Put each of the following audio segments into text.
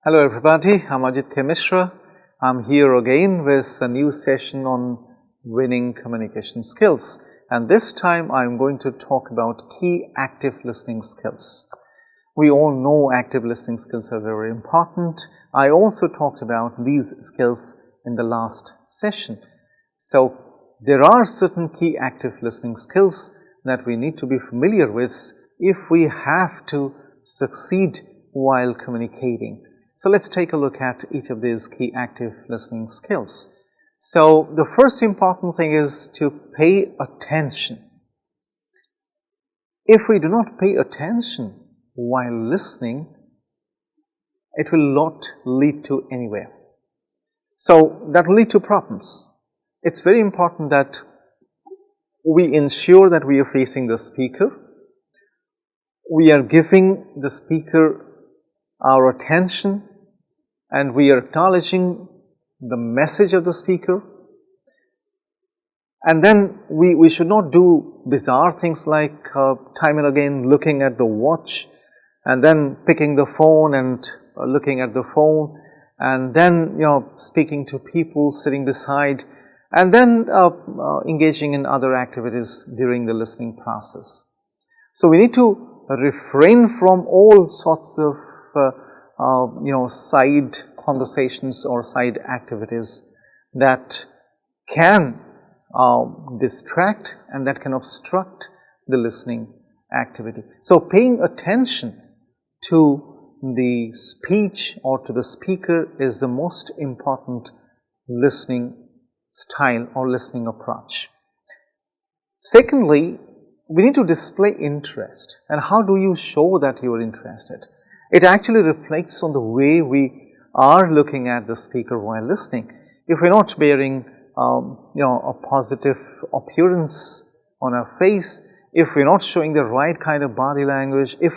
Hello everybody, I'm Ajit K. Mishra. I'm here again with a new session on winning communication skills, and this time I'm going to talk about key active listening skills. We all know active listening skills are very important. I also talked about these skills in the last session. So there are certain key active listening skills that we need to be familiar with if we have to succeed while communicating. So let's take a look at each of these key active listening skills. So the first important thing is to pay attention. If we do not pay attention while listening, it will not lead to anywhere. So that will lead to problems. It's very important that we ensure that we are facing the speaker. We are giving the speaker our attention and we are acknowledging the message of the speaker. And then we should not do bizarre things like time and again looking at the watch and then picking the phone and looking at the phone and then speaking to people sitting beside and then engaging in other activities during the listening process. So we need to refrain from all sorts of side conversations or side activities that can distract and that can obstruct the listening activity. So paying attention to the speech or to the speaker is the most important listening style or listening approach. Secondly, we need to display interest. And how do you show that you are interested? It actually reflects on the way we are looking at the speaker while listening. If we're not bearing a positive appearance on our face, if we're not showing the right kind of body language, if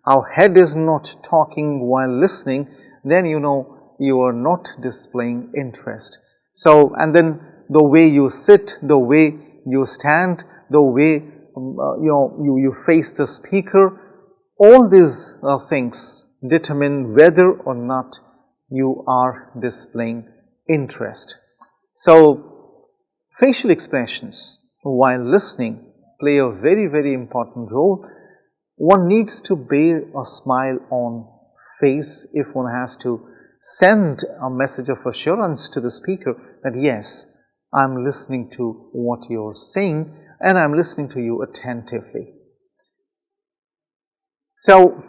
our head is not talking while listening, then you are not displaying interest. So, and then the way you sit, the way you stand, the way you face the speaker, all these things determine whether or not you are displaying interest. So, facial expressions while listening play a very, very important role. One needs to bear a smile on face if one has to send a message of assurance to the speaker that yes, I'm listening to what you're saying and I'm listening to you attentively. So,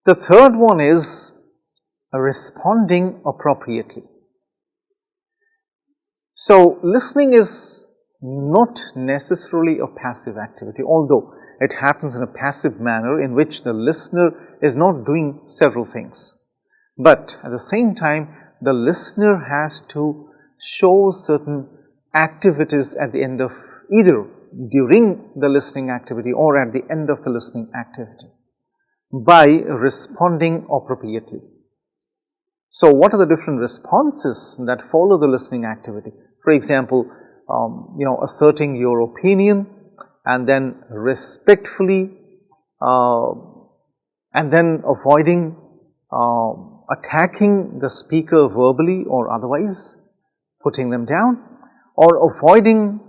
the third one is responding appropriately. So, listening is not necessarily a passive activity, although it happens in a passive manner in which the listener is not doing several things. But at the same time, the listener has to show certain activities at the end of either during the listening activity or at the end of the listening activity by responding appropriately. So, what are the different responses that follow the listening activity? For example, asserting your opinion and then respectfully and then avoiding attacking the speaker verbally or otherwise, putting them down, or avoiding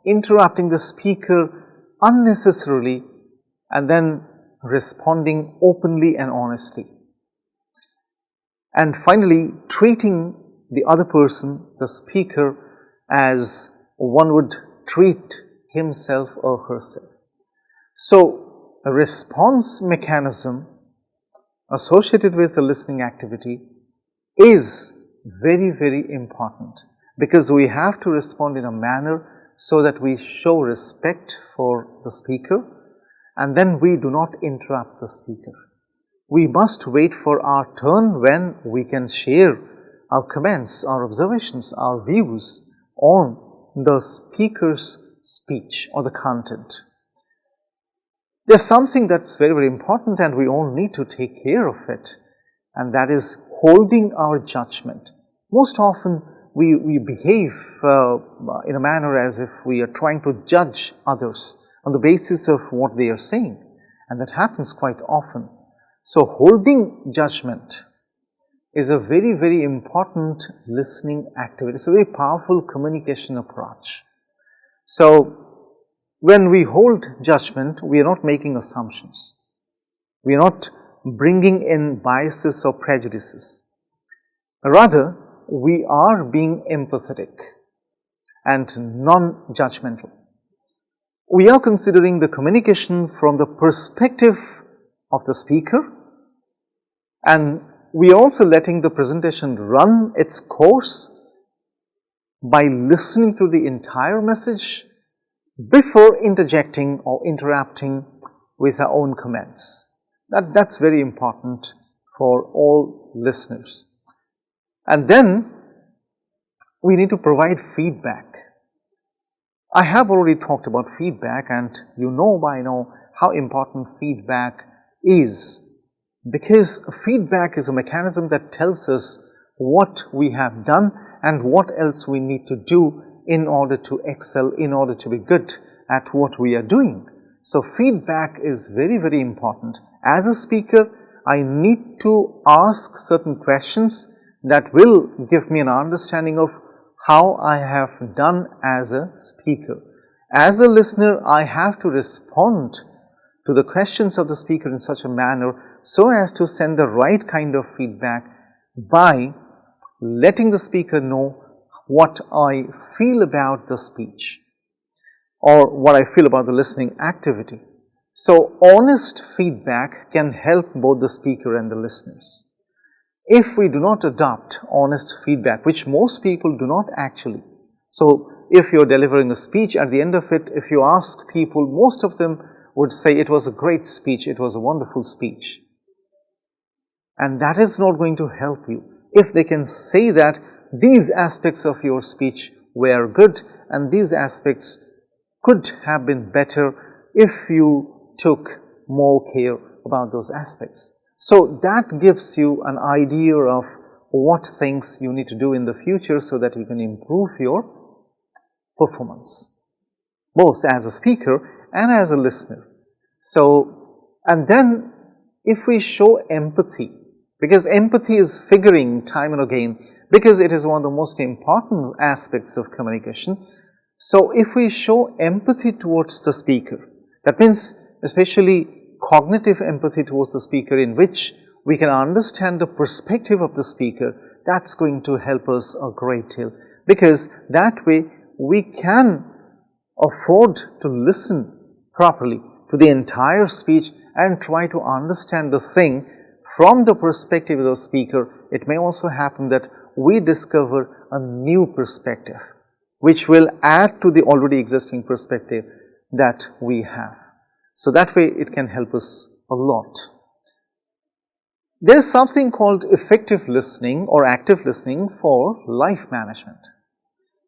interrupting the speaker unnecessarily and then responding openly and honestly. And finally, treating the other person, the speaker, as one would treat himself or herself. So, a response mechanism associated with the listening activity is very, very important because we have to respond in a manner so that we show respect for the speaker and then we do not interrupt the speaker. We must wait for our turn when we can share our comments, our observations, our views on the speaker's speech or the content. There's something that's very, very important and we all need to take care of it, and that is holding our judgment. Most often we behave in a manner as if we are trying to judge others on the basis of what they are saying, and that happens quite often. So, holding judgment is a very, very important listening activity. It's a very powerful communication approach. So, when we hold judgment, we are not making assumptions. We are not bringing in biases or prejudices. Rather, we are being empathetic and non-judgmental. We are considering the communication from the perspective of the speaker, and we are also letting the presentation run its course by listening to the entire message before interjecting or interrupting with our own comments. That's very important for all listeners. And then we need to provide feedback. I have already talked about feedback, and you know by now how important feedback is, because feedback is a mechanism that tells us what we have done and what else we need to do in order to excel, in order to be good at what we are doing. So, feedback is very, very important. As a speaker, I need to ask certain questions that will give me an understanding of how I have done as a speaker. As a listener, I have to respond to the questions of the speaker in such a manner so as to send the right kind of feedback by letting the speaker know what I feel about the speech or what I feel about the listening activity. So, honest feedback can help both the speaker and the listeners. If we do not adopt honest feedback, which most people do not actually, so if you are delivering a speech, at the end of it, if you ask people, most of them would say it was a great speech, it was a wonderful speech. And that is not going to help you. If they can say that these aspects of your speech were good and these aspects could have been better if you took more care about those aspects. So, that gives you an idea of what things you need to do in the future so that you can improve your performance, both as a speaker and as a listener. So, and then if we show empathy, because empathy is figuring time and again, because it is one of the most important aspects of communication. So, if we show empathy towards the speaker, that means especially cognitive empathy towards the speaker, in which we can understand the perspective of the speaker, that's going to help us a great deal, because that way we can afford to listen properly to the entire speech and try to understand the thing from the perspective of the speaker. It may also happen that we discover a new perspective which will add to the already existing perspective that we have. So, that way it can help us a lot. There is something called effective listening or active listening for life management.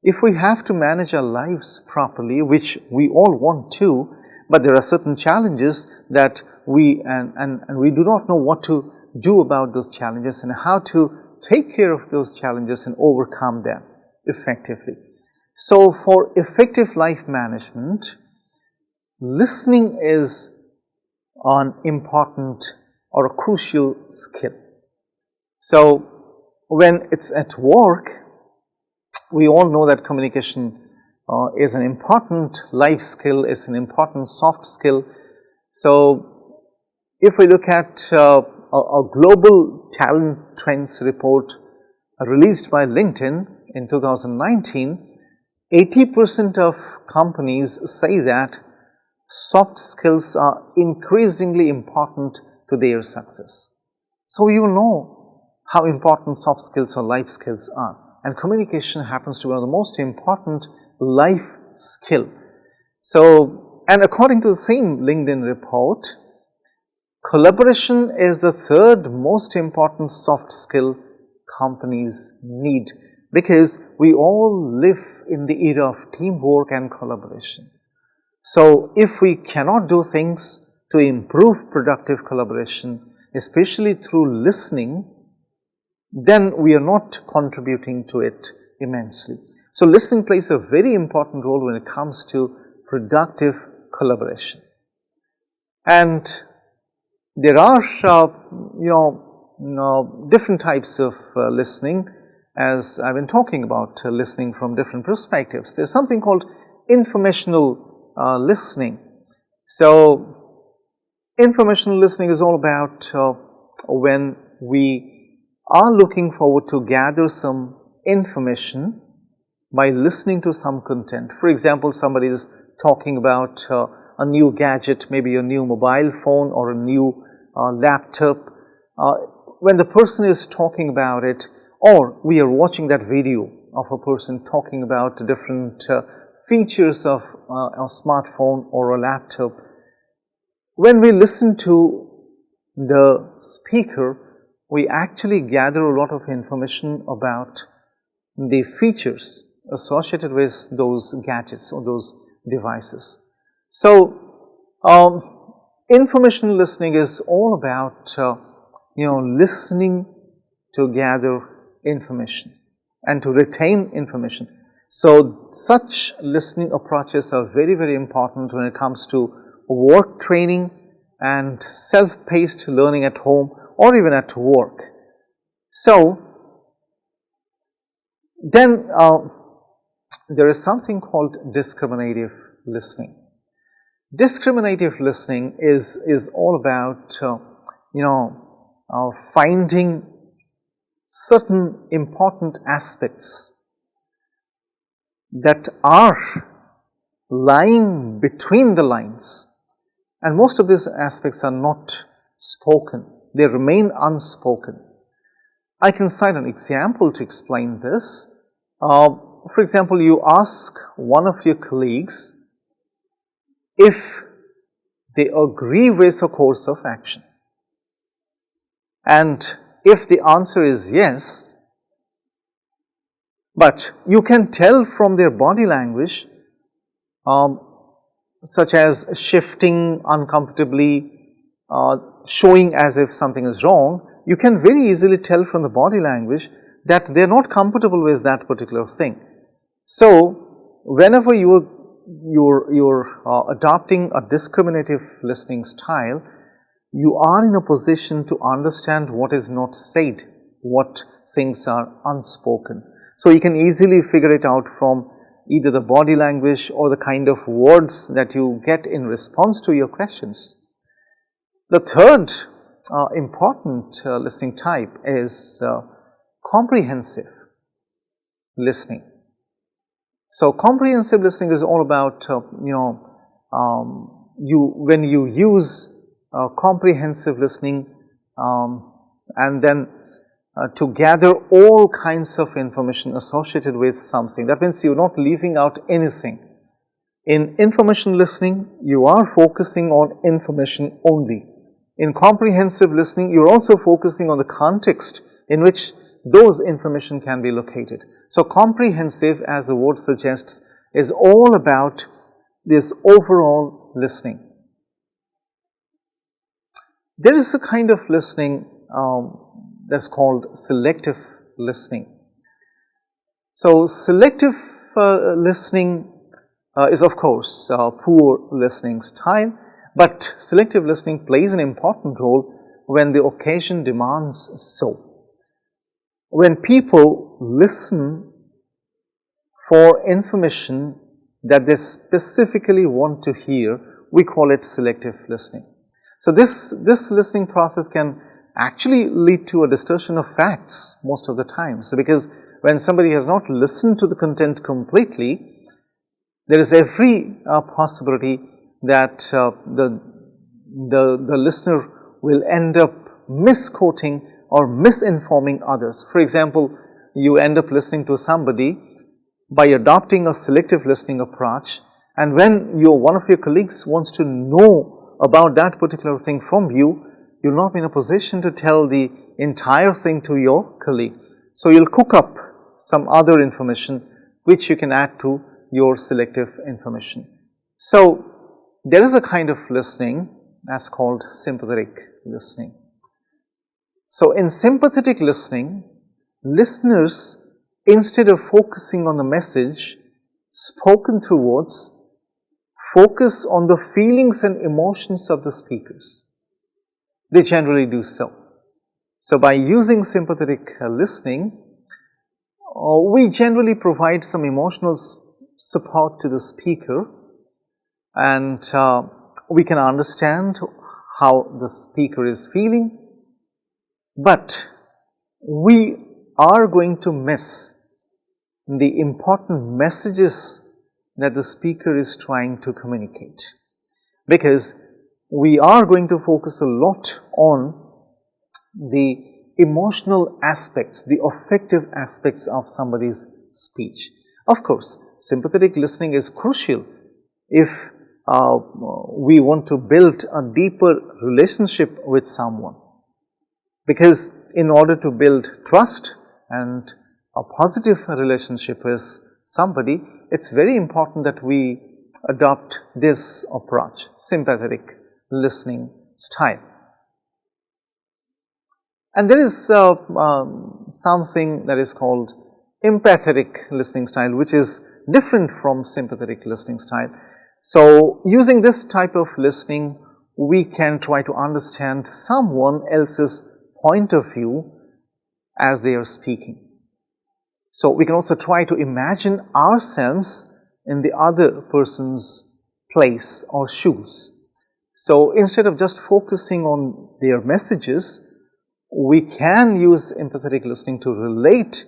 If we have to manage our lives properly, which we all want to, but there are certain challenges that we do not know what to do about those challenges and how to take care of those challenges and overcome them effectively. So, for effective life management, listening is an important or a crucial skill. So, when it's at work, we all know that communication is an important life skill, is an important soft skill. So, if we look at a global talent trends report released by LinkedIn in 2019, 80% of companies say that soft skills are increasingly important to their success. So, you know how important soft skills or life skills are, and communication happens to be one of the most important life skill. So, and according to the same LinkedIn report, collaboration is the third most important soft skill companies need, because we all live in the era of teamwork and collaboration. So, if we cannot do things to improve productive collaboration, especially through listening, then we are not contributing to it immensely. So, listening plays a very important role when it comes to productive collaboration. And There are different types of listening, as I've been talking about listening from different perspectives. There's something called informational listening. So informational listening is all about when we are looking forward to gather some information by listening to some content. For example, somebody is talking about a new gadget, maybe a new mobile phone or a new laptop. When the person is talking about it, or we are watching that video of a person talking about different features of a smartphone or a laptop, when we listen to the speaker, we actually gather a lot of information about the features associated with those gadgets or those devices. So, informational listening is all about listening to gather information and to retain information. So, such listening approaches are very, very important when it comes to work training and self-paced learning at home or even at work. So, then there is something called discriminative listening. Discriminative listening is all about finding certain important aspects that are lying between the lines, and most of these aspects are not spoken, they remain unspoken. I can cite an example to explain this. For example, you ask one of your colleagues if they agree with a course of action, and if the answer is yes, but you can tell from their body language, such as shifting uncomfortably, showing as if something is wrong, you can very easily tell from the body language that they are not comfortable with that particular thing. So, whenever you're adopting a discriminative listening style, you are in a position to understand what is not said, what things are unspoken. So, you can easily figure it out from either the body language or the kind of words that you get in response to your questions. The third important listening type is comprehensive listening. So, comprehensive listening is all about when you use comprehensive listening and then to gather all kinds of information associated with something. That means you're not leaving out anything. In information listening, you are focusing on information only. In comprehensive listening, you're also focusing on the context in which those information can be located. So, comprehensive, as the word suggests, is all about this overall listening. There is a kind of listening that's called selective listening. So, selective listening is of course poor listening style, but selective listening plays an important role when the occasion demands so. When people listen for information that they specifically want to hear, we call it selective listening. So, this listening process can actually lead to a distortion of facts most of the time. So, because when somebody has not listened to the content completely, there is every possibility that the listener will end up misquoting or misinforming others. For example, you end up listening to somebody by adopting a selective listening approach, and when one of your colleagues wants to know about that particular thing from you, you'll not be in a position to tell the entire thing to your colleague. So, you'll cook up some other information which you can add to your selective information. So, there is a kind of listening as called sympathetic listening. So, in sympathetic listening, listeners, instead of focusing on the message spoken through words, focus on the feelings and emotions of the speakers. they generally do so. So by using sympathetic listening, we generally provide some emotional support to the speaker, and we can understand how the speaker is feeling, but we are going to miss the important messages that the speaker is trying to communicate, because we are going to focus a lot on the emotional aspects, the affective aspects of somebody's speech. Of course, sympathetic listening is crucial if we want to build a deeper relationship with someone, because in order to build trust and a positive relationship with somebody, it's very important that we adopt this approach, sympathetic listening style. And there is something that is called empathetic listening style, which is different from sympathetic listening style. So using this type of listening, we can try to understand someone else's point of view as they are speaking. So we can also try to imagine ourselves in the other person's place or shoes. So instead of just focusing on their messages, we can use empathetic listening to relate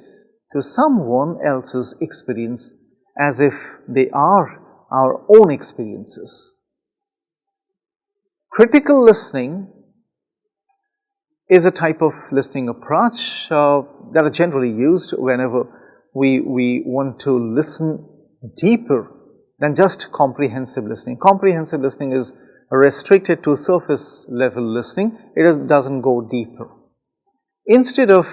to someone else's experience as if they are our own experiences. Critical listening is a type of listening approach that are generally used whenever we want to listen deeper than just comprehensive listening. Comprehensive listening is restricted to surface level listening. It doesn't go deeper. Instead of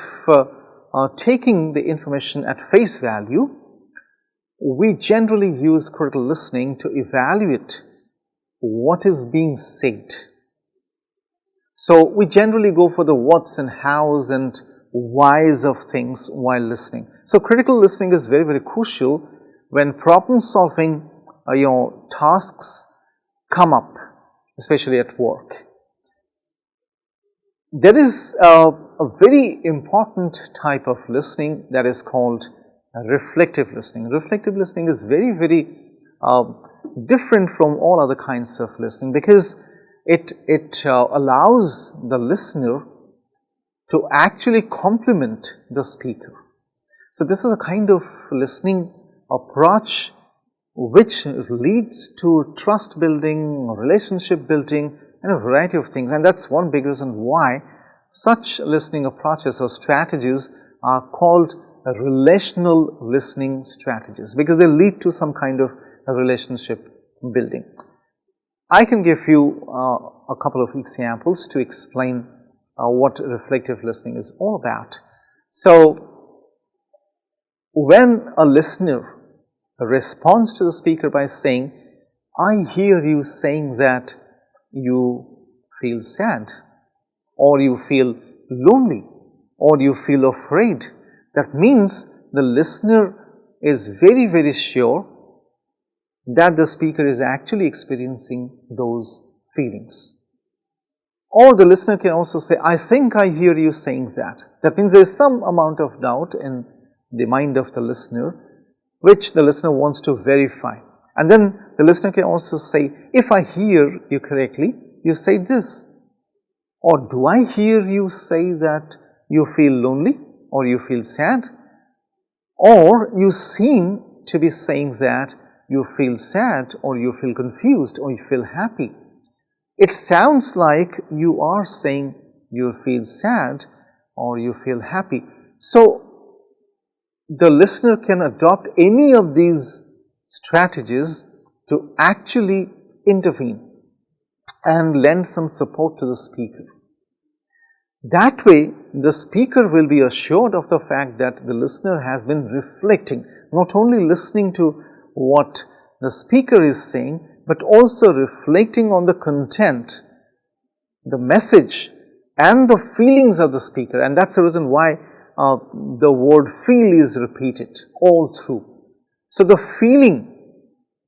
taking the information at face value, we generally use critical listening to evaluate what is being said. So we generally go for the whats and hows and whys of things while listening. So critical listening is very, very crucial when problem solving tasks come up, especially at work. There is a very important type of listening that is called reflective listening. Reflective listening is very, very different from all other kinds of listening, because it allows the listener to actually compliment the speaker. So this is a kind of listening approach which leads to trust building, relationship building, and a variety of things. And that's one big reason why such listening approaches or strategies are called relational listening strategies, because they lead to some kind of a relationship building. I can give you a couple of examples to explain what reflective listening is all about. So, when a listener responds to the speaker by saying, "I hear you saying that you feel sad, or you feel lonely, or you feel afraid," that means the listener is very, very sure that the speaker is actually experiencing those feelings. Or the listener can also say, "I think I hear you saying that." That means there is some amount of doubt in the mind of the listener, which the listener wants to verify. And then the listener can also say, "If I hear you correctly, you say this." Or, "Do I hear you say that you feel lonely or you feel sad? Or you seem to be saying that you feel sad or you feel confused or you feel happy. It sounds like you are saying you feel sad or you feel happy." So, the listener can adopt any of these strategies to actually intervene and lend some support to the speaker. That way, the speaker will be assured of the fact that the listener has been reflecting, not only listening to what the speaker is saying, but also reflecting on the content, the message, and the feelings of the speaker. And that's the reason why the word feel is repeated all through. So the feeling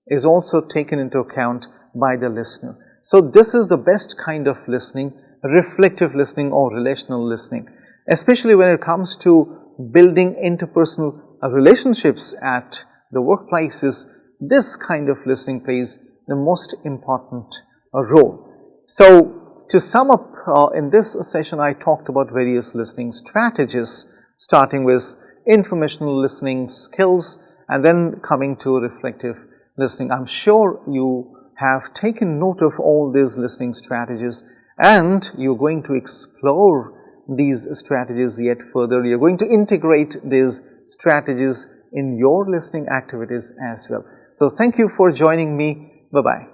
is also taken into account by the listener. So this is the best kind of listening, reflective listening or relational listening, especially when it comes to building interpersonal relationships at the workplaces. This kind of listening plays the most important role. So, to sum up, in this session I talked about various listening strategies, starting with informational listening skills and then coming to reflective listening. I am sure you have taken note of all these listening strategies and you are going to explore these strategies yet further. You are going to integrate these strategies in your listening activities as well. So, thank you for joining me. Bye-bye.